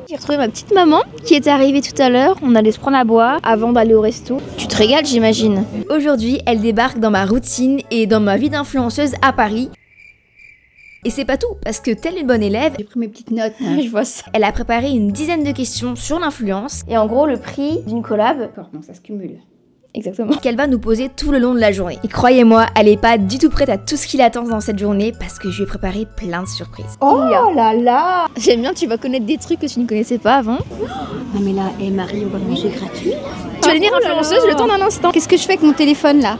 J'ai retrouvé ma petite maman qui était arrivée tout à l'heure. On allait se prendre à boire avant d'aller au resto. Tu te régales, j'imagine. Aujourd'hui, elle débarque dans ma routine et dans ma vie d'influenceuse à Paris. Et c'est pas tout, parce que telle une bonne élève, j'ai pris mes petites notes, hein. Je vois ça. Elle a préparé une dizaine de questions sur l'influence. Et en gros, le prix d'une collab, non, ça se cumule. Exactement. Qu'elle va nous poser tout le long de la journée. Et croyez-moi, elle est pas du tout prête à tout ce qui l'attend dans cette journée parce que je lui ai préparé plein de surprises. Oh là là. J'aime bien, tu vas connaître des trucs que tu ne connaissais pas avant. Non mais là, Marie, on va manger gratuit. Tu vas devenir influenceuse le temps d'un instant. Qu'est-ce que je fais avec mon téléphone là?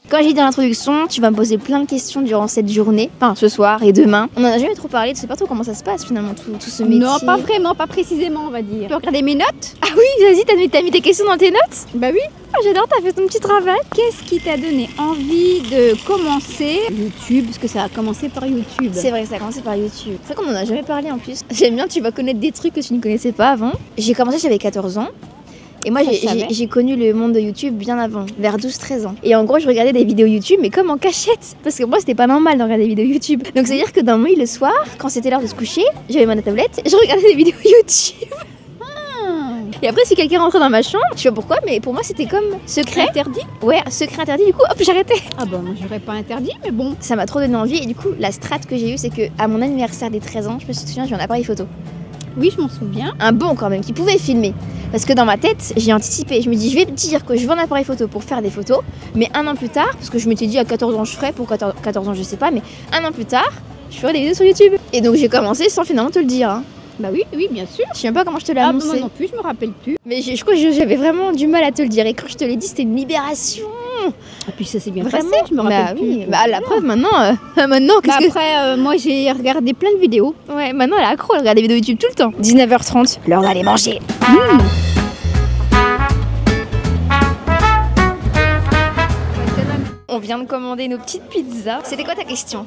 Comme j'ai dit dans l'introduction, tu vas me poser plein de questions durant cette journée, enfin ce soir et demain. On en a jamais trop parlé, tu sais pas trop comment ça se passe finalement tout ce métier. Non, pas vraiment, pas précisément on va dire. Tu peux regarder mes notes? Ah oui, vas-y, t'as mis tes questions dans tes notes? Bah oui. Oh, j'adore, t'as fait ton petit travail. Qu'est-ce qui t'a donné envie de commencer YouTube? Parce que ça a commencé par YouTube. C'est vrai que ça a commencé par YouTube. C'est vrai qu'on en a jamais parlé en plus. J'aime bien, tu vas connaître des trucs que tu ne connaissais pas avant. J'ai commencé, j'avais 14 ans. Et moi, j'ai connu le monde de YouTube bien avant, vers 12-13 ans. Et en gros, je regardais des vidéos YouTube, mais comme en cachette. Parce que moi, c'était pas normal de regarder des vidéos YouTube. Donc, c'est-à-dire que dans mon lit, le soir, quand c'était l'heure de se coucher, j'avais ma tablette, je regardais des vidéos YouTube. Et après, si quelqu'un rentrait dans ma chambre, je sais pas pourquoi, mais pour moi, c'était comme secret. Interdit? Ouais, secret interdit, du coup, hop, j'arrêtais. Ah bah, moi, j'aurais pas interdit, mais bon. Ça m'a trop donné envie. Et du coup, la strat que j'ai eue, c'est que à mon anniversaire des 13 ans, je me souviens, j'ai un appareil photo. Oui, je m'en souviens. Un bon quand même, qui pouvait filmer. Parce que dans ma tête, j'ai anticipé. Je me dis, je vais me dire que je veux un appareil photo pour faire des photos. Mais un an plus tard, parce que je m'étais dit à 14 ans je ferais, pour 14 ans je sais pas, mais un an plus tard, je ferai des vidéos sur YouTube. Et donc j'ai commencé sans finalement te le dire. Hein. Bah oui, oui, bien sûr. Je sais même pas comment je te l'ai annoncé. Moi non plus, je me rappelle plus. Mais je crois que j'avais vraiment du mal à te le dire. Et quand je te l'ai dit, c'était une libération. Et puis ça s'est bien vraiment passé, je me rappelle plus. Oui. Bah la preuve maintenant, qu'est-ce après, moi j'ai regardé plein de vidéos. Ouais, maintenant elle est accro, elle regarde des vidéos YouTube tout le temps. 19h30, l'heure d'aller manger. On vient de commander nos petites pizzas. C'était quoi ta question?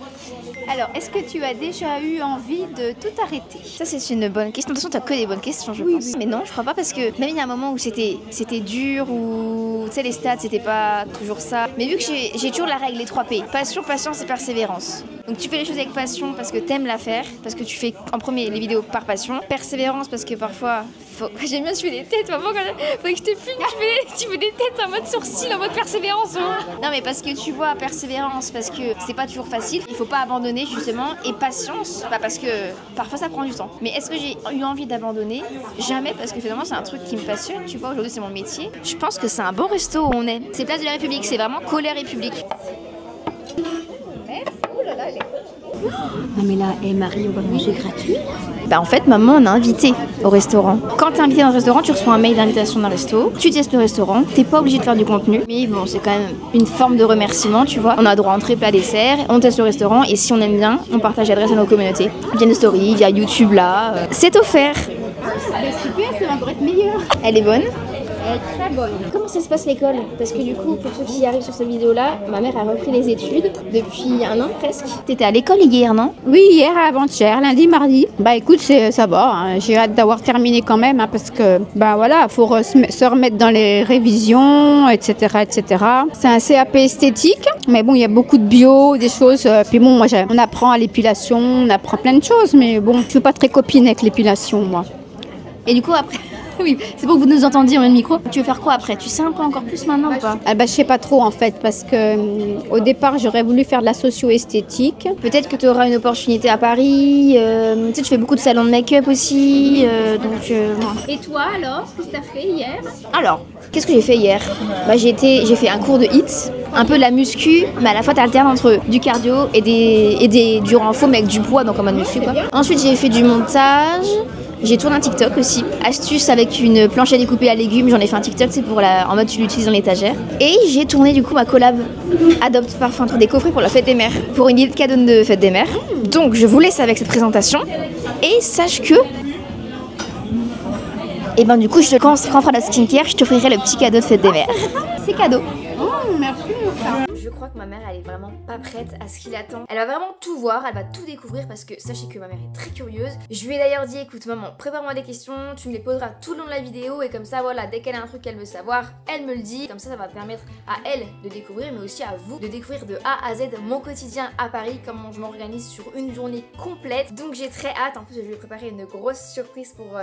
Alors, est-ce que tu as déjà eu envie de tout arrêter? Ça, c'est une bonne question. De toute façon, tu as que des bonnes questions, je pense. Oui. Mais non, je crois pas parce que même il y a un moment où c'était dur, où tu sais, les stats, c'était pas toujours ça. Mais vu que j'ai toujours la règle, les 3 P: passion, patience et persévérance. Donc, tu fais les choses avec passion parce que t'aimes la faire, parce que tu fais en premier les vidéos par passion. Persévérance parce que parfois, j'aime bien, tu fais des têtes, maman, faut que je te filme, tu fais des têtes en mode sourcil, en mode persévérance. Non, mais parce que tu vois, persévérance, parce que c'est pas toujours facile, il faut pas abandonner justement, et patience, parce que parfois ça prend du temps. Mais est-ce que j'ai eu envie d'abandonner? Jamais, parce que finalement c'est un truc qui me passionne, tu vois, aujourd'hui c'est mon métier. Je pense que c'est un bon resto où on est. C'est Place de la République, c'est vraiment collé République. Non mais là, Marie, on va manger gratuit. Bah en fait, maman on a invité au restaurant. Quand t'es invité dans un restaurant, tu reçois un mail d'invitation d'un resto. Tu testes le restaurant, t'es pas obligé de faire du contenu. Mais bon, c'est quand même une forme de remerciement, tu vois. On a droit à entrée, plat, dessert. On teste le restaurant et si on aime bien, on partage l'adresse à nos communautés. Via nos stories, via YouTube là. C'est offert. Super, ça va encore être meilleur. Elle est bonne? Elle est très bonne. Comment ça se passe l'école? Parce que du coup, pour ceux qui arrivent sur cette vidéo-là, ma mère a repris les études depuis un an presque. T'étais à l'école hier, non? Oui, hier, avant-hier, lundi, mardi. Bah écoute, ça va. Hein. J'ai hâte d'avoir terminé quand même, hein, parce que bah voilà, faut se remettre dans les révisions, etc., etc. C'est un CAP esthétique, mais bon, il y a beaucoup de bio, des choses. Puis bon, moi, on apprend à l'épilation, on apprend plein de choses, mais bon, je suis pas très copine avec l'épilation, moi. Et du coup, après. Oui, c'est pour que vous nous entendiez, on met le micro. Tu veux faire quoi après? Tu sais un peu encore plus maintenant ou pas? Je sais pas trop en fait, parce que au départ j'aurais voulu faire de la socio-esthétique. Peut-être que tu auras une opportunité à Paris. Tu sais, tu fais beaucoup de salons de make-up aussi. Et toi alors, qu'est-ce que tu as fait hier? Alors, qu'est-ce que j'ai fait hier? Bah, j'ai fait un cours de HIIT, un peu de la muscu, mais à la fois tu alternes entre du cardio et du renfort, mais avec du poids, donc en mode muscu quoi. Ensuite, j'ai fait du montage. J'ai tourné un TikTok aussi, astuce avec une planche à découper à légumes, j'en ai fait un TikTok, c'est pour en mode tu l'utilises dans l'étagère. Et j'ai tourné du coup ma collab Adopte Parfum entre des coffrets pour la fête des mères, pour une idée de cadeau de fête des mères. Donc je vous laisse avec cette présentation et sache que... Et ben du coup, quand on fera la skincare, je t'offrirai le petit cadeau de fête des mères. C'est cadeau. Oh, merci. je crois que ma mère elle est vraiment pas prête à ce qu'il attend. Elle va vraiment tout voir, elle va tout découvrir parce que sachez que ma mère est très curieuse. Je lui ai d'ailleurs dit écoute maman, prépare-moi des questions, tu me les poseras tout le long de la vidéo et comme ça voilà, dès qu'elle a un truc qu'elle veut savoir, elle me le dit. Comme ça va permettre à elle de découvrir mais aussi à vous de découvrir de A à Z mon quotidien à Paris, comment je m'organise sur une journée complète. Donc j'ai très hâte, en plus je vais préparer une grosse surprise pour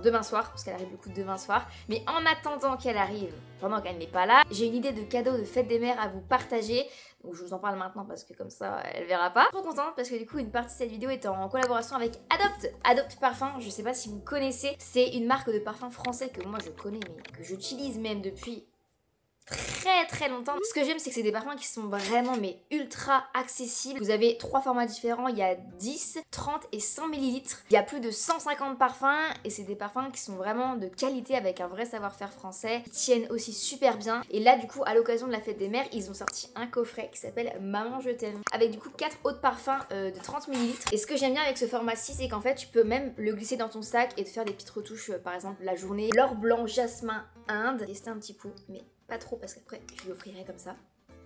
demain soir parce qu'elle arrive du coup demain soir. Mais en attendant qu'elle arrive, pendant qu'elle n'est pas là, j'ai une idée de cadeau de fête des mères à vous partager. Donc je vous en parle maintenant parce que comme ça elle verra pas. Trop contente parce que du coup une partie de cette vidéo est en collaboration avec Adopt. Adopt Parfum, je sais pas si vous connaissez, c'est une marque de parfum français que moi je connais mais que j'utilise même depuis très longtemps. Ce que j'aime c'est que c'est des parfums qui sont vraiment mais ultra accessibles. Vous avez 3 formats différents, il y a 10, 30 et 100 ml. Il y a plus de 150 parfums et c'est des parfums qui sont vraiment de qualité avec un vrai savoir-faire français. Ils tiennent aussi super bien et là du coup à l'occasion de la fête des mères ils ont sorti un coffret qui s'appelle Maman je t'aime avec du coup 4 autres parfums de 30 ml. Et ce que j'aime bien avec ce format-ci c'est qu'en fait tu peux même le glisser dans ton sac et te faire des petites retouches par exemple la journée. L'or blanc jasmin Inde, tester un petit coup mais pas trop parce qu'après je lui offrirai comme ça.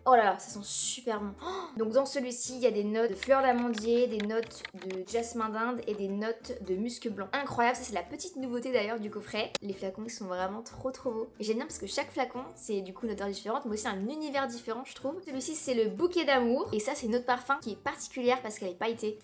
Oh là là, ça sent super bon. Oh, donc dans celui-ci, il y a des notes de fleurs d'amandier, des notes de jasmin d'Inde et des notes de musc blanc. Incroyable, ça c'est la petite nouveauté d'ailleurs du coffret. Les flacons ils sont vraiment trop beaux. Et j'aime bien parce que chaque flacon, c'est du coup une odeur différente, mais aussi un univers différent je trouve. Celui-ci c'est le bouquet d'amour. Et ça c'est une autre parfum qui est particulière parce qu'elle est pailletée.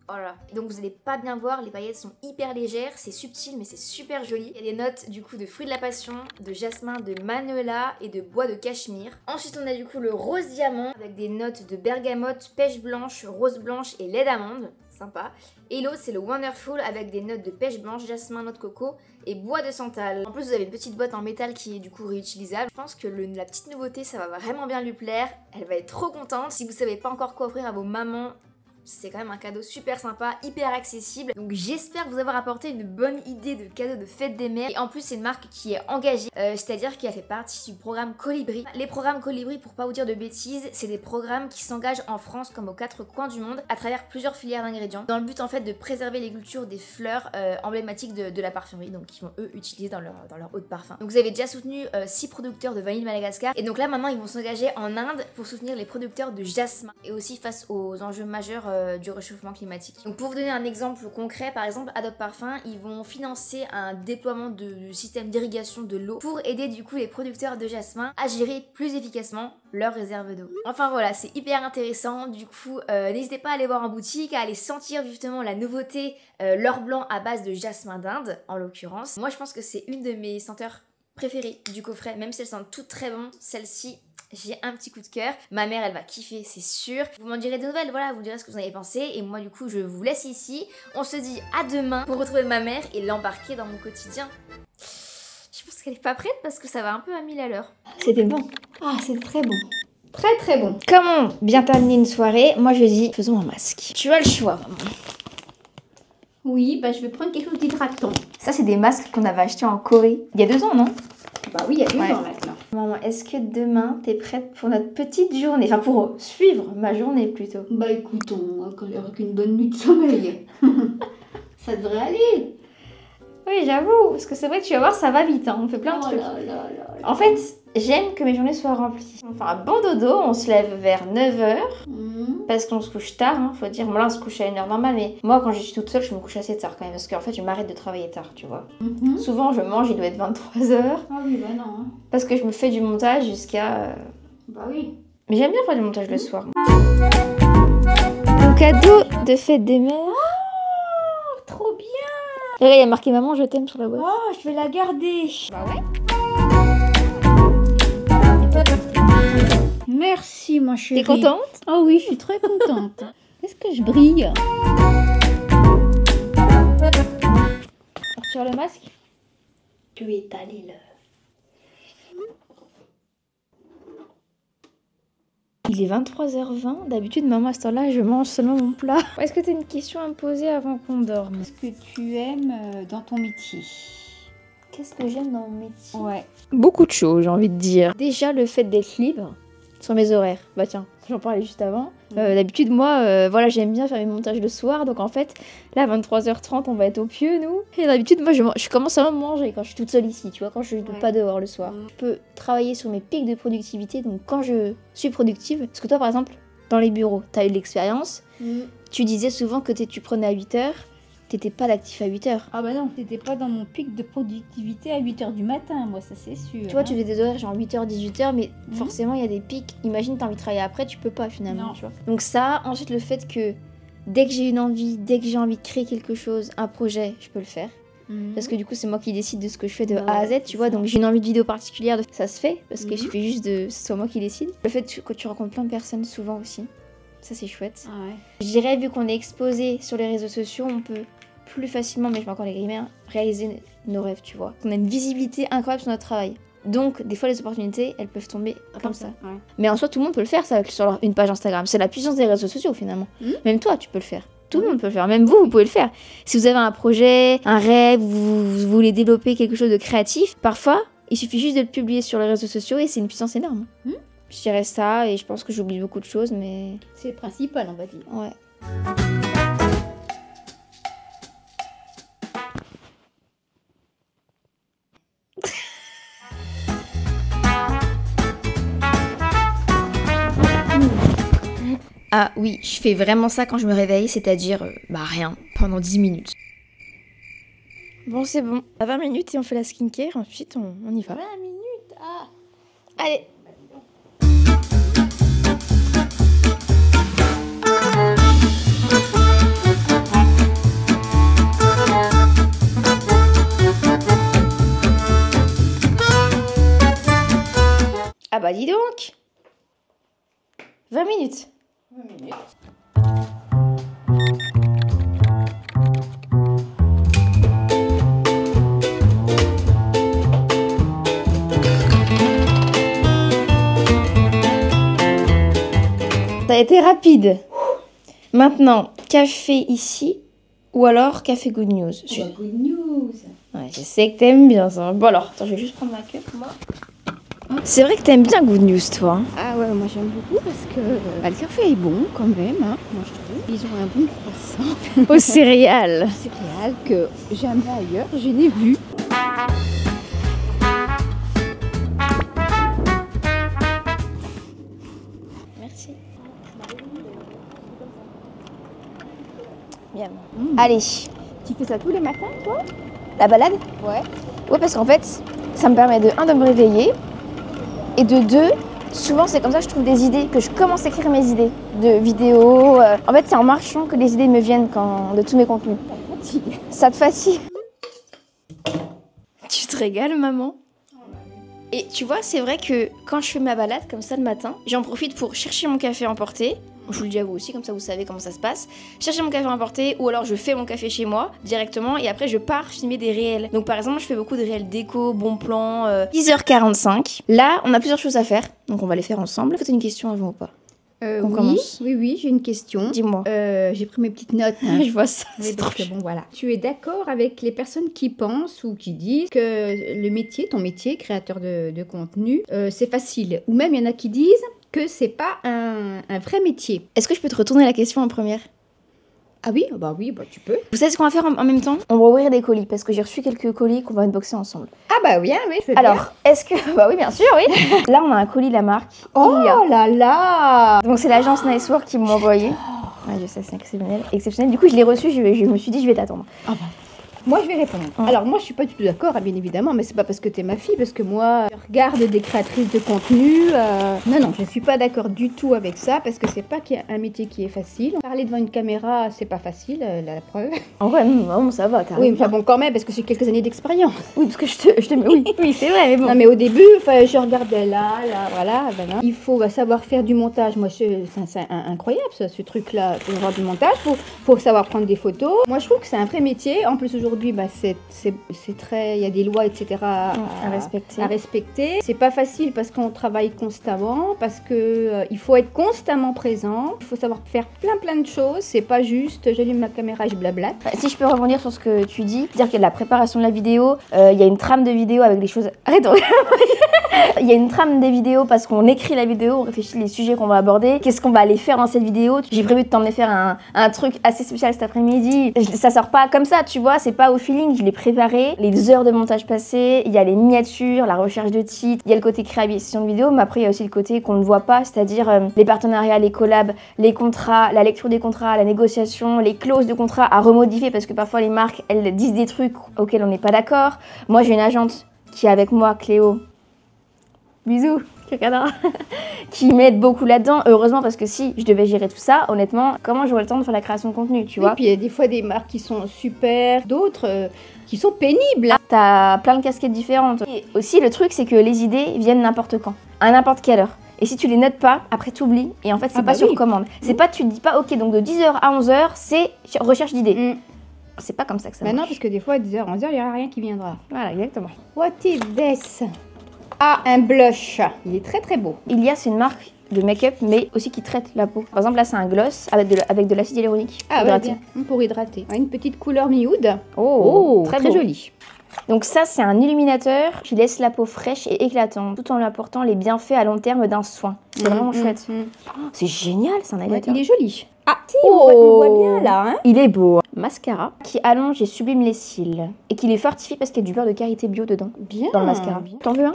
Oh là là. Donc vous allez pas bien voir, les paillettes sont hyper légères, c'est subtil mais c'est super joli. Il y a des notes du coup de fruits de la passion, de jasmin, de magnolia et de bois de cachemire. Ensuite on a du coup le rose diamant avec des notes de bergamote, pêche blanche, rose blanche et lait d'amande. Sympa. Et l'autre c'est le Wonderful avec des notes de pêche blanche, jasmin, noix de coco et bois de santal. En plus vous avez une petite boîte en métal qui est du coup réutilisable. Je pense que la petite nouveauté ça va vraiment bien lui plaire. Elle va être trop contente. Si vous savez pas encore quoi offrir à vos mamans, c'est quand même un cadeau super sympa, hyper accessible. Donc j'espère vous avoir apporté une bonne idée de cadeau de fête des mères. Et en plus c'est une marque qui est engagée, c'est-à-dire qu'elle fait partie du programme Colibri. Les programmes Colibri, pour pas vous dire de bêtises, c'est des programmes qui s'engagent en France comme aux 4 coins du monde à travers plusieurs filières d'ingrédients dans le but en fait de préserver les cultures des fleurs emblématiques de la parfumerie, donc qu'ils vont eux utiliser dans leur eau de parfum. Donc vous avez déjà soutenu 6 producteurs de vanille de Madagascar et donc là maintenant ils vont s'engager en Inde pour soutenir les producteurs de jasmin et aussi face aux enjeux majeurs du réchauffement climatique. Donc pour vous donner un exemple concret, par exemple Adopt Parfum, ils vont financer un déploiement de système d'irrigation de l'eau pour aider du coup les producteurs de jasmin à gérer plus efficacement leurs réserves d'eau. Enfin voilà, c'est hyper intéressant, du coup n'hésitez pas à aller voir en boutique, à aller sentir justement la nouveauté l'or blanc à base de jasmin d'Inde en l'occurrence. Moi je pense que c'est une de mes senteurs préférées du coffret, même si elles sentent toutes très bon, celle-ci j'ai un petit coup de cœur. Ma mère elle va kiffer c'est sûr. Vous m'en direz des nouvelles, voilà, vous direz ce que vous en avez pensé. Et moi du coup je vous laisse ici. On se dit à demain pour retrouver ma mère et l'embarquer dans mon quotidien. Je pense qu'elle est pas prête parce que ça va un peu à 1000 à l'heure. C'était bon. Ah c'est très bon. Très bon. Comment bien terminer une soirée? Moi je dis faisons un masque. Tu as le choix maman. Oui, bah je vais prendre quelque chose d'hydratant. Ça c'est des masques qu'on avait achetés en Corée. Il y a 2 ans non? Bah oui, il y a 2 ans maintenant. Maman, est-ce que demain t'es prête pour notre petite journée? Enfin pour suivre ma journée plutôt. Bah écoute, avec une bonne nuit de sommeil, ça devrait aller. Oui j'avoue, parce que c'est vrai que tu vas voir ça va vite, hein. On fait plein de trucs. En fait, j'aime que mes journées soient remplies. On fait un bon dodo, on se lève vers 9h. Parce qu'on se couche tard, hein, faut dire. Bon, là, on se couche à une heure normale, mais moi, quand je suis toute seule, je me couche assez tard quand même. Parce qu'en fait, je m'arrête de travailler tard, tu vois. Souvent, je mange, il doit être 23h. Ah oui, bah non. Hein. Parce que je me fais du montage jusqu'à... Bah oui. Mais j'aime bien faire du montage le soir. Mon cadeau de fête des mères. Oh, trop bien. Regarde, il y a marqué maman, je t'aime sur la boîte. Oh, je vais la garder. Bah ouais. Merci, ma chérie. T'es contente? Oh oui, je suis très contente. Est-ce que je brille? Sur le masque? Tu étaler le... Il est 23h20. D'habitude, maman, à cette heure-là, je mange seulement mon plat. Est-ce que tu as une question à me poser avant qu'on dorme? Qu'est-ce que tu aimes dans ton métier? Qu'est-ce que j'aime dans mon métier? Ouais. Beaucoup de choses, j'ai envie de dire. Déjà, le fait d'être libre sur mes horaires. Bah tiens, j'en parlais juste avant. D'habitude, moi, voilà, j'aime bien faire mes montages le soir. Donc en fait, là, à 23h30, on va être au pieu, nous. Et d'habitude, moi, je commence à manger quand je suis toute seule ici, tu vois, quand je suis pas dehors le soir. Je peux travailler sur mes pics de productivité, donc quand je suis productive. Parce que toi, par exemple, dans les bureaux, t'as eu de l'expérience. Tu disais souvent que tu prenais à 8h. T'étais pas d'actif à 8h. Ah bah non, t'étais pas dans mon pic de productivité à 8h du matin, moi, ça c'est sûr. Tu vois, tu fais des horaires genre 8h, 18h, mais forcément, il y a des pics. Imagine, t'as envie de travailler après, tu peux pas finalement, tu vois. Donc ça, ensuite, le fait que dès que j'ai une envie, dès que j'ai envie de créer quelque chose, un projet, je peux le faire. Parce que du coup, c'est moi qui décide de ce que je fais de A à Z, tu vois. Donc j'ai une envie de vidéo particulière, ça se fait, parce qu'il suffit juste de... C'est soit moi qui décide. Le fait que tu rencontres plein de personnes souvent aussi, ça c'est chouette. Je dirais, vu qu'on est exposé sur les réseaux sociaux, on peut plus facilement, mais je mets encore les guillemets, réaliser nos rêves, tu vois. On a une visibilité incroyable sur notre travail. Donc, des fois, les opportunités, elles peuvent tomber comme ça. Mais en soi, tout le monde peut le faire, ça, sur une page Instagram. C'est la puissance des réseaux sociaux, finalement. Même toi, tu peux le faire. Tout le monde peut le faire. Même vous, vous pouvez le faire. Si vous avez un projet, un rêve, vous voulez développer quelque chose de créatif, parfois, il suffit juste de le publier sur les réseaux sociaux et c'est une puissance énorme. Je dirais ça, et je pense que j'oublie beaucoup de choses, mais... C'est le principal, on va dire. Ouais. Ah oui, je fais vraiment ça quand je me réveille, c'est-à-dire, rien, pendant 10 minutes. Bon, c'est bon. À 20 minutes et on fait la skincare, ensuite on y va. 20 minutes. Allez. Ah bah dis donc. 20 minutes. 20 minutes. Ça a été rapide. Maintenant, café ici ou alors café Good News. Good news. Ouais, je sais que t'aimes bien ça. Bon alors, attends, je vais juste prendre ma cup, moi. C'est vrai que t'aimes bien Good News, toi. Ah ouais, moi j'aime beaucoup parce que le café est bon quand même, moi je trouve. Ils ont un bon croissant. Aux céréales. Céréales que jamais ailleurs je n'ai vu. Merci. Bien. Allez. Tu fais ça tous les matins, toi? La balade? Ouais. Ouais, parce qu'en fait, ça me permet de me réveiller. Et de 2, souvent c'est comme ça que je trouve des idées, que je commence à écrire mes idées de vidéos. En fait, c'est en marchant que les idées me viennent de tous mes contenus. Ça te fatigue. Tu te régales, maman. Et tu vois, c'est vrai que quand je fais ma balade comme ça le matin, j'en profite pour chercher mon café emporté. Je vous le dis à vous aussi, comme ça vous savez comment ça se passe. Chercher mon café emporté, ou alors je fais mon café chez moi directement et après je pars filmer des réels. Donc par exemple, je fais beaucoup de réels déco, bon plan, 10h45. Là, on a plusieurs choses à faire, donc on va les faire ensemble. Est-ce que t'as une question avant ou pas? On commence. Oui, j'ai une question. Dis-moi. J'ai pris mes petites notes. Hein. Je vois ça. Oui, donc bon, voilà. Tu es d'accord avec les personnes qui pensent ou qui disent que le métier, ton métier, créateur de contenu, c'est facile. Ou même il y en a qui disent que c'est pas un vrai métier. Est-ce que je peux te retourner la question en première? Ah oui, tu peux. Vous savez ce qu'on va faire en même temps? On va ouvrir des colis parce que j'ai reçu quelques colis qu'on va unboxer ensemble. Ah bah oui, je veux Alors, bien. est-ce que... Bah oui, bien sûr, oui. Là, on a un colis de la marque. Oh là là. Donc c'est l'agence Nicework qui m'a envoyé. Ouais, je sais, c'est exceptionnel. Du coup, je l'ai reçu, je me suis dit, je vais t'attendre. Ah bah. Moi, je vais répondre. Alors, moi, je suis pas du tout d'accord, bien évidemment, mais c'est pas parce que t'es ma fille, parce que moi, je regarde des créatrices de contenu. Non, je suis pas d'accord du tout avec ça, parce que c'est pas qu'il y a un métier qui est facile. Parler devant une caméra, c'est pas facile, la preuve. En vrai, non, ça va, Oui, enfin bon, quand même, parce que j'ai quelques années d'expérience. Oui, parce que je te oui, c'est vrai, mais bon. Non, mais au début, je regardais là, voilà, ben non. Il faut savoir faire du montage. Moi, c'est incroyable, ce truc-là, pour avoir du montage. Faut savoir prendre des photos. Moi, je trouve que c'est un vrai métier. En plus, aujourd'hui, aujourd'hui, bah, c'est très, il y a des lois, etc. à respecter. À respecter. C'est pas facile parce qu'on travaille constamment, parce que il faut être constamment présent. Il faut savoir faire plein de choses. C'est pas juste, j'allume ma caméra et je blablate. Si je peux rebondir sur ce que tu dis, dire qu'il y a de la préparation de la vidéo, il y a une trame de vidéo avec des choses. Arrête. Il y a une trame des vidéos parce qu'on écrit la vidéo, on réfléchit les sujets qu'on va aborder, qu'est-ce qu'on va aller faire dans cette vidéo. J'ai prévu de t'emmener faire un truc assez spécial cet après-midi. Ça sort pas comme ça, tu vois, c'est pas au feeling, je l'ai préparé. Les heures de montage passées, il y a les miniatures, la recherche de titres, il y a le côté création de vidéo, mais après il y a aussi le côté qu'on ne voit pas, c'est-à-dire les partenariats, les collabs, les contrats, la lecture des contrats, la négociation, les clauses de contrat à remodifier parce que parfois les marques, elles disent des trucs auxquels on n'est pas d'accord. Moi, j'ai une agente qui est avec moi, Cléo. Bisous, qui m'aide beaucoup là-dedans. Heureusement, parce que si je devais gérer tout ça, honnêtement, comment j'aurais le temps de faire la création de contenu, tu vois? Et puis il y a des fois des marques qui sont super, d'autres qui sont pénibles. T'as plein de casquettes différentes. Et aussi, le truc, c'est que les idées viennent n'importe quand, à n'importe quelle heure. Et si tu les notes pas, après t'oublies. Et en fait, c'est pas sur commande. C'est pas, tu te dis pas, ok, donc de 10h à 11h, c'est recherche d'idées. C'est pas comme ça que ça marche. Non, parce que des fois, à 10h, 11h, il n'y aura rien qui viendra. Voilà, exactement. What is this? Ah, un blush. Il est très beau. Ilias, c'est une marque de make-up, mais aussi qui traite la peau. Par exemple, là, c'est un gloss avec de l'acide hyaluronique. Ah ouais, bien. Pour hydrater. Une petite couleur nude. Oh, très jolie. Donc ça, c'est un illuminateur qui laisse la peau fraîche et éclatante, tout en lui apportant les bienfaits à long terme d'un soin. C'est vraiment chouette. Oh, c'est génial, c'est un highlighter. Il est joli. Ah, si, on voit bien là. Hein. Il est beau. Mascara qui allonge et sublime les cils. Et qui les fortifie parce qu'il y a du beurre de karité bio dedans. Bien. Dans le mascara. T'en veux un?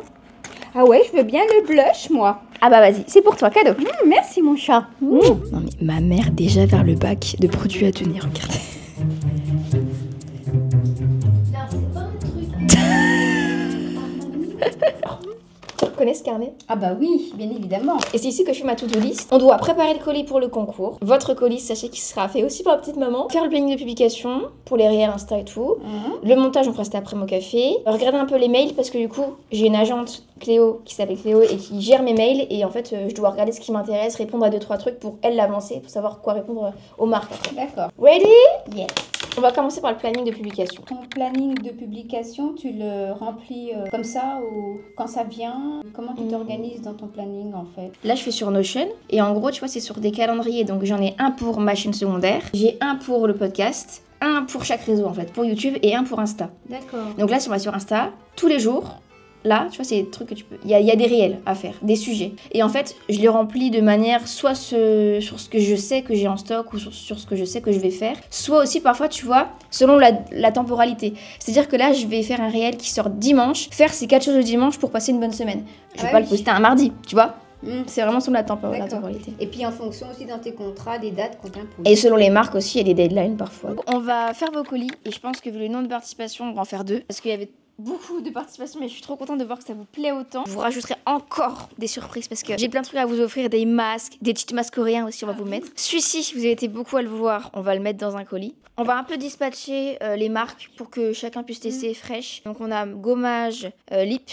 Ah ouais, je veux bien le blush, moi. Ah bah vas-y, c'est pour toi, cadeau. Merci, mon chat. Non mais ma mère déjà vers le bac de produits à tenir, regardez. Tu reconnais ce carnet? Ah bah oui, bien évidemment. Et c'est ici que je fais ma to-do list. On doit préparer le colis pour le concours. Votre colis, sachez qu'il sera fait aussi par la petite maman. Faire le planning de publication pour les réels Insta et tout. Le montage, on fera ça après mon café. Regarder un peu les mails parce que du coup, j'ai une agente, Cléo, qui s'appelle Cléo et qui gère mes mails. Et en fait, je dois regarder ce qui m'intéresse, répondre à 2-3 trucs pour elle l'avancer, pour savoir quoi répondre aux marques. D'accord. Ready? Yes. On va commencer par le planning de publication. Ton planning de publication, tu le remplis comme ça ou quand ça vient? Comment tu t'organises dans ton planning en fait? Là, je fais sur Notion et en gros, tu vois, c'est sur des calendriers. Donc, j'en ai un pour ma chaîne secondaire, j'ai un pour le podcast, un pour chaque réseau en fait, pour YouTube et un pour Insta. D'accord. Donc là, si on va sur Insta, tous les jours, là, tu vois, c'est des trucs que tu peux... Il y a des réels à faire, des sujets. Et en fait, je les remplis de manière soit sur ce que je sais que j'ai en stock ou sur ce que je sais que je vais faire, soit aussi parfois, tu vois, selon la temporalité. C'est-à-dire que là, je vais faire un réel qui sort dimanche, faire ces 4 choses le dimanche pour passer une bonne semaine. Je vais pas le poster un mardi, tu vois. C'est vraiment selon la temporalité. Et puis en fonction aussi dans tes contrats, des dates qu'on t'impose. Et selon les marques aussi, il y a des deadlines parfois. On va faire vos colis et je pense que vu le nombre de participations, on va en faire 2 parce qu'il y avait beaucoup de participation, mais je suis trop contente de voir que ça vous plaît autant. Je vous rajouterai encore des surprises parce que j'ai plein de trucs à vous offrir, des masques, des petits masques coréens aussi, on va vous mettre. Celui-ci, vous avez été beaucoup à le vouloir, on va le mettre dans un colis. On va un peu dispatcher les marques pour que chacun puisse tester fraîche. Donc on a gommage, lip,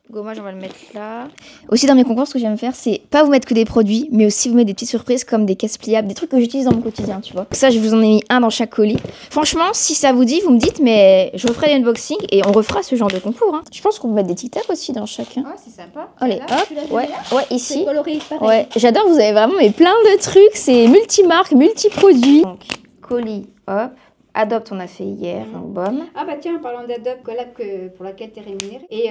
gommage, on va le mettre là. Aussi dans mes concours, ce que j'aime faire, c'est pas vous mettre que des produits, mais aussi vous mettre des petites surprises comme des caisses pliables, des trucs que j'utilise dans mon quotidien, tu vois. Ça, je vous en ai mis un dans chaque colis. Franchement, si ça vous dit, vous me dites, mais je referai l'unboxing et on refera ce genre de concours. Hein. Je pense qu'on peut mettre des tic-tac aussi dans chacun. Ouais, c'est sympa. Allez, hop, ouais, ici. C'est coloré, pareil. Ouais, j'adore, vous avez vraiment mais plein de trucs, c'est multi-marques, multi-produits. Donc, colis, hop. Adopt, on a fait hier, donc bom. Ah bah tiens, en parlant d'Adopt, collab pour laquelle tu es rémunéré. Et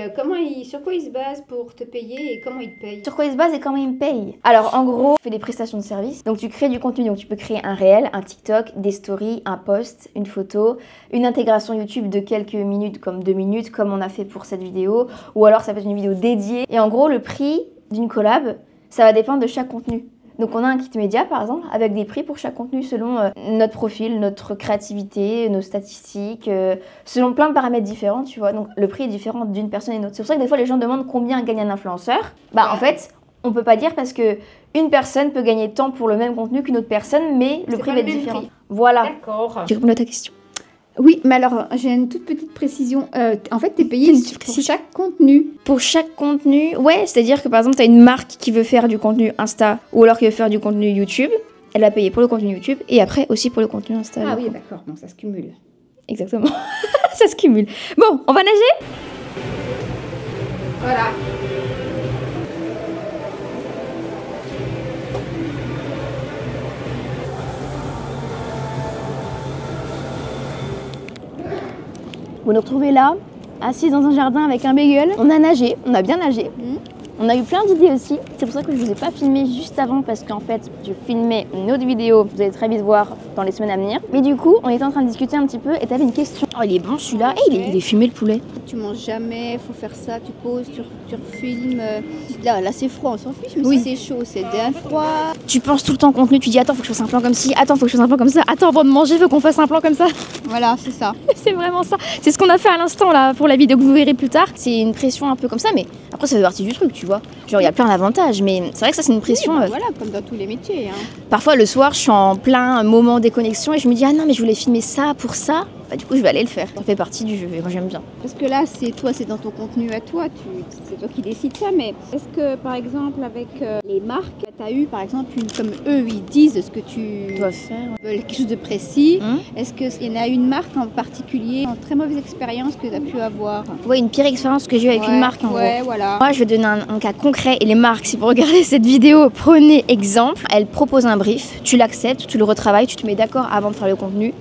sur quoi ils se basent pour te payer et comment ils te payent? Sur quoi ils se basent et comment ils me payent? Alors en gros, tu fais des prestations de services. Donc tu crées du contenu, donc tu peux créer un réel, un TikTok, des stories, un post, une photo, une intégration YouTube de quelques minutes comme 2 minutes comme on a fait pour cette vidéo. Ou alors ça peut être une vidéo dédiée. Et en gros, le prix d'une collab, ça va dépendre de chaque contenu. Donc on a un kit média par exemple avec des prix pour chaque contenu selon notre profil, notre créativité, nos statistiques, selon plein de paramètres différents, tu vois. Donc le prix est différent d'une personne à une autre. C'est pour ça que des fois les gens demandent combien gagne un influenceur. Bah en fait, on peut pas dire parce que une personne peut gagner tant pour le même contenu qu'une autre personne, mais le prix va être différent. Voilà. D'accord. Tu réponds à ta question. Oui, mais alors, j'ai une toute petite précision. En fait, tu es payé pour chaque contenu. Pour chaque contenu, ouais, c'est-à-dire que par exemple, tu as une marque qui veut faire du contenu Insta ou alors qui veut faire du contenu YouTube. Elle va payer pour le contenu YouTube et après aussi pour le contenu Insta. Ah oui, d'accord, donc ça se cumule. Exactement. Ça se cumule. Bon, on va nager? Voilà. Vous nous retrouvez là, assise dans un jardin avec un bagel. On a nagé, on a bien nagé. On a eu plein d'idées aussi. C'est pour ça que je ne vous ai pas filmé juste avant parce qu'en fait, je filmais une autre vidéo. Vous allez très vite voir dans les semaines à venir. Mais du coup, on était en train de discuter un petit peu et tu avais une question. Oh, il est bon celui-là. Et il est fumé le poulet. Tu manges jamais, faut faire ça, tu poses, tu refilmes. Là c'est froid, on s'en fiche, mais Oui. si c'est chaud, c'est bien froid. Tu penses tout le temps contenu, tu dis attends, faut que je fasse un plan comme ci, attends, faut que je fasse un plan comme ça, attends, avant de manger, faut qu'on fasse un plan comme ça. Voilà, c'est ça. C'est vraiment ça. C'est ce qu'on a fait à l'instant là pour la vidéo que vous verrez plus tard. C'est une pression un peu comme ça, mais après ça fait partie du truc, tu vois. Genre il y a plein d'avantages, mais c'est vrai que ça c'est une pression. Oui, bah voilà, comme dans tous les métiers. Hein. Parfois le soir, je suis en plein moment déconnexion et je me dis ah non mais je voulais filmer ça pour ça. Bah, du coup je vais aller le faire. Ça fait partie du jeu et moi j'aime bien. Parce que là, c'est toi, c'est dans ton contenu à toi, c'est toi qui décides ça. Mais est-ce que, par exemple, avec les marques, tu as eu, par exemple, comme eux, ils disent ce que tu dois faire quelque chose de précis. Est-ce qu'il y en a une marque en particulier, une très mauvaise expérience que tu as pu avoir? Ouais, une pire expérience que j'ai eu avec une marque en gros. Voilà. Moi je vais donner un cas concret et les marques, si vous regardez cette vidéo, prenez exemple. Elle propose un brief, tu l'acceptes, tu le retravailles, tu te mets d'accord avant de faire le contenu.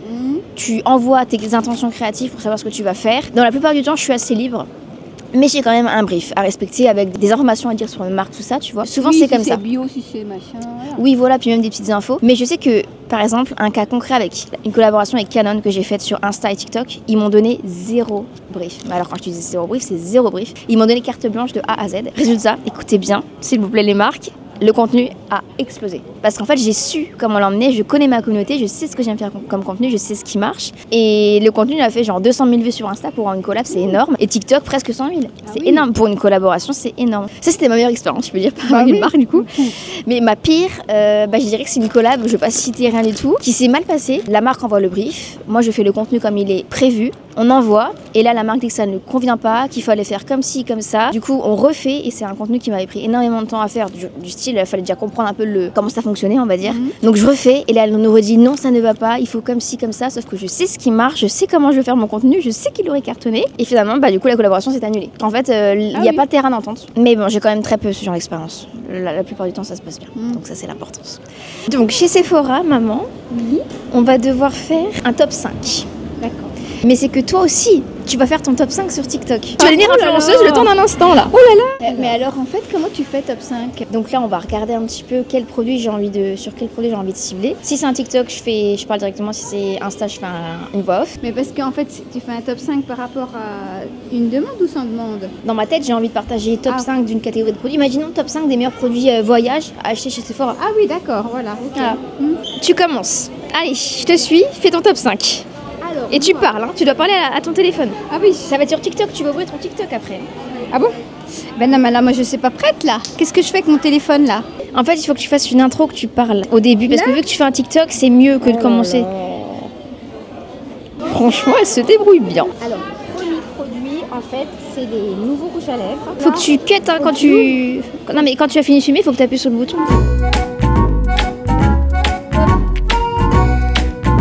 Tu envoies tes intentions créatives pour savoir ce que tu vas faire. Dans la plupart du temps, je suis assez libre. Mais j'ai quand même un brief à respecter avec des informations à dire sur une marque, tout ça, tu vois. Souvent, oui, c'est comme ça. Si c'est bio, si c'est machin. Voilà. Oui, voilà, puis même des petites infos. Mais je sais que, par exemple, un cas concret avec une collaboration avec Canon que j'ai faite sur Insta et TikTok, ils m'ont donné 0 brief. Mais alors, quand je te dis 0 brief, c'est 0 brief. Ils m'ont donné carte blanche de A à Z. Résultat, écoutez bien, s'il vous plaît, les marques. Le contenu a explosé. Parce qu'en fait, j'ai su comment l'emmener, je connais ma communauté, je sais ce que j'aime faire comme contenu, je sais ce qui marche. Et le contenu, il a fait genre 200 000 vues sur Insta pour une collab, c'est énorme. Et TikTok, presque 100 000. C'est énorme. Pour une collaboration, c'est énorme. Ça, c'était ma meilleure expérience, je peux dire, par une marque du coup. Mais ma pire, je dirais que c'est une collab, je vais pas citer rien du tout, qui s'est mal passée. La marque envoie le brief, moi je fais le contenu comme il est prévu. On envoie, et là la marque dit que ça ne convient pas, qu'il fallait faire comme ci, comme ça. Du coup, on refait, et c'est un contenu qui m'avait pris énormément de temps à faire, du style, il fallait déjà comprendre un peu comment ça fonctionnait, on va dire. Donc je refais, et là elle nous redit non, ça ne va pas, il faut comme ci, comme ça, sauf que je sais ce qui marche, je sais comment je vais faire mon contenu, je sais qu'il aurait cartonné. Et finalement, du coup, la collaboration s'est annulée. En fait, il n'y a pas de terrain d'entente. Mais bon, j'ai quand même très peu ce genre d'expérience. La plupart du temps, ça se passe bien. Donc ça, c'est l'importance. Donc chez Sephora, maman, on va devoir faire un top 5. D'accord. Mais c'est que toi aussi, tu vas faire ton top 5 sur TikTok. Tu vas devenir influenceuse le temps d'un instant là. Oh là là. Mais alors en fait, comment tu fais top 5? Donc là, on va regarder un petit peu sur quel produit j'ai envie de cibler. Si c'est un TikTok, je parle directement. Si c'est Insta, je fais une voix off. Mais parce qu'en fait, tu fais un top 5 par rapport à une demande ou sans demande? Dans ma tête, j'ai envie de partager top 5 d'une catégorie de produits. Imaginons top 5 des meilleurs produits voyage à acheter chez Sephora. Ah oui, d'accord, voilà. Okay. Voilà. Tu commences. Allez, je te suis, fais ton top 5. Alors, et tu parles, hein, tu dois parler à ton téléphone. Ah oui. Ça va être sur TikTok, tu vas ouvrir ton TikTok après. Ah bon? Ben non, mais là, moi, je suis pas prête, là. Qu'est-ce que je fais avec mon téléphone, là? En fait, il faut que tu fasses une intro, que tu parles au début. Parce que vu que tu fais un TikTok, c'est mieux que de commencer. Franchement, elle se débrouille bien. Alors, premier produit, en fait, c'est les nouveaux rouges à lèvres. Faut que tu cut, hein, quand tu... Non, mais quand tu as fini de filmer, il faut que tu appuies sur le bouton.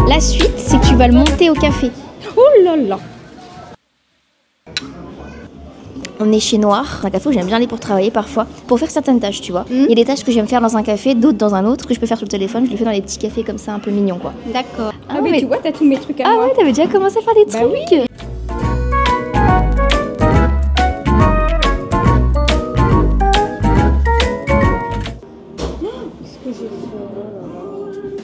La suite, c'est que tu vas le monter au café. Oh là là. On est chez Noir, un café où j'aime bien aller pour travailler parfois, pour faire certaines tâches, tu vois. Il y a des tâches que j'aime faire dans un café, d'autres dans un autre, que je peux faire sur le téléphone, je le fais dans les petits cafés comme ça, un peu mignons, quoi. D'accord. Ah mais tu vois, t'as tous mes trucs à moi. Ah ouais, t'avais déjà commencé à faire des trucs. Oui.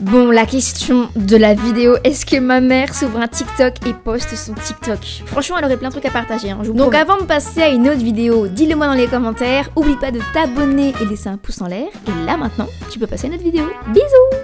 Bon, la question de la vidéo, est-ce que ma mère s'ouvre un TikTok et poste son TikTok? Franchement, elle aurait plein de trucs à partager. Hein, donc avant de passer à une autre vidéo, dis-le moi dans les commentaires. Oublie pas de t'abonner et laisser un pouce en l'air. Et là maintenant, tu peux passer à une autre vidéo. Bisous!